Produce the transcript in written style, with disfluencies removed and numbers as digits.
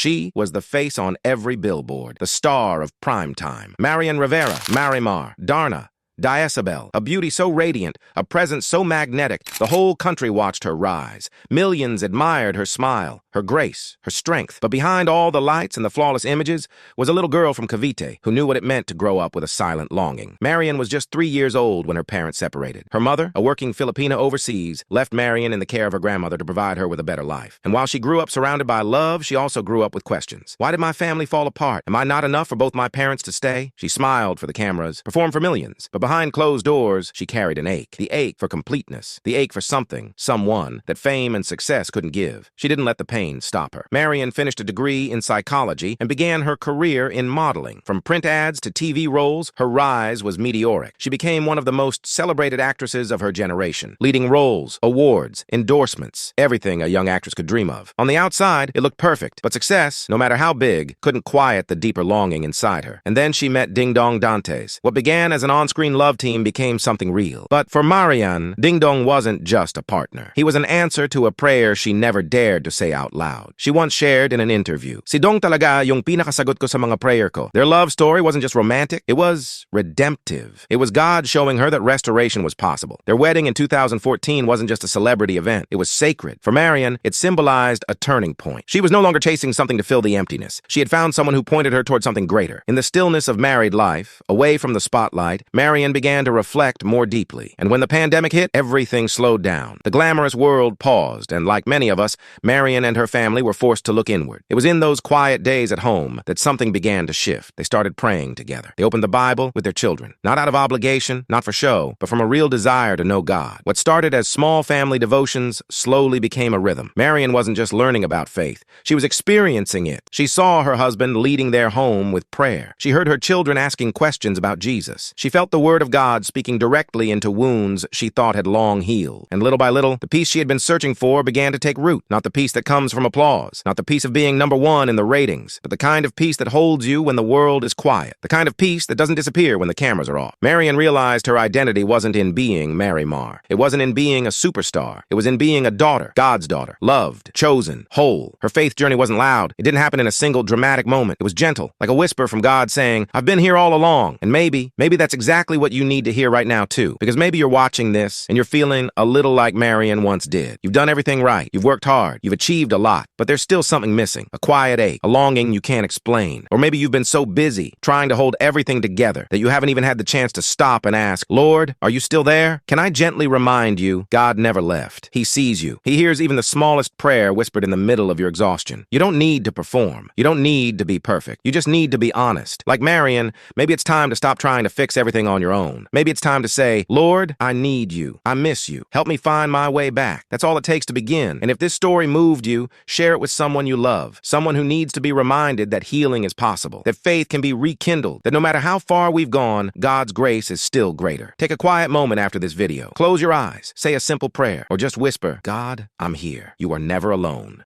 She was the face on every billboard, the star of Primetime. Marian Rivera, Marimar, Darna, Diasabel, a beauty so radiant, a presence so magnetic, the whole country watched her rise. Millions admired her smile, her grace, her strength. But behind all the lights and the flawless images was a little girl from Cavite who knew what it meant to grow up with a silent longing. Marian was just 3 years old when her parents separated. Her mother, a working Filipina overseas, left Marian in the care of her grandmother to provide her with a better life. And while she grew up surrounded by love, she also grew up with questions. Why did my family fall apart? Am I not enough for both my parents to stay? She smiled for the cameras, performed for millions, but behind closed doors, she carried an ache. The ache for completeness. The ache for something, someone, that fame and success couldn't give. She didn't let the pain stop her. Marian finished a degree in psychology and began her career in modeling. From print ads to TV roles, her rise was meteoric. She became one of the most celebrated actresses of her generation. Leading roles, awards, endorsements, everything a young actress could dream of. On the outside, it looked perfect, but success, no matter how big, couldn't quiet the deeper longing inside her. And then she met Ding Dong Dantes. What began as an on-screen love team became something real. But for Marian, Ding Dong wasn't just a partner. He was an answer to a prayer she never dared to say out loud. She once shared in an interview, "Si Dong talaga yung pinakasagot ko sa mga prayer ko." Their love story wasn't just romantic, it was redemptive. It was God showing her that restoration was possible. Their wedding in 2014 wasn't just a celebrity event, it was sacred. For Marian, it symbolized a turning point. She was no longer chasing something to fill the emptiness. She had found someone who pointed her toward something greater. In the stillness of married life, away from the spotlight, Marian began to reflect more deeply. And when the pandemic hit, everything slowed down. The glamorous world paused, and like many of us, Marian and her family were forced to look inward. It was in those quiet days at home that something began to shift. They started praying together. They opened the Bible with their children, not out of obligation, not for show, but from a real desire to know God. What started as small family devotions slowly became a rhythm. Marian wasn't just learning about faith, she was experiencing it. She saw her husband leading their home with prayer. She heard her children asking questions about Jesus. She felt the word of God speaking directly into wounds she thought had long healed. And little by little, the peace she had been searching for began to take root. Not the peace that comes from applause, not the peace of being number one in the ratings, but the kind of peace that holds you when the world is quiet. The kind of peace that doesn't disappear when the cameras are off. Marian realized her identity wasn't in being Marimar. It wasn't in being a superstar. It was in being a daughter, God's daughter, loved, chosen, whole. Her faith journey wasn't loud. It didn't happen in a single dramatic moment. It was gentle, like a whisper from God saying, "I've been here all along." And maybe that's exactly what you need to hear right now too. Because maybe you're watching this and you're feeling a little like Marian once did. You've done everything right. You've worked hard. You've achieved a lot. But there's still something missing. A quiet ache. A longing you can't explain. Or maybe you've been so busy trying to hold everything together that you haven't even had the chance to stop and ask, "Lord, are you still there?" Can I gently remind you, God never left. He sees you. He hears even the smallest prayer whispered in the middle of your exhaustion. You don't need to perform. You don't need to be perfect. You just need to be honest. Like Marian, maybe it's time to stop trying to fix everything on your own. Maybe it's time to say, "Lord, I need you. I miss you. Help me find my way back." That's all it takes to begin. And if this story moved you, share it with someone you love. Someone who needs to be reminded that healing is possible. That faith can be rekindled. That no matter how far we've gone, God's grace is still greater. Take a quiet moment after this video. Close your eyes. Say a simple prayer. Or just whisper, "God, I'm here. You are never alone."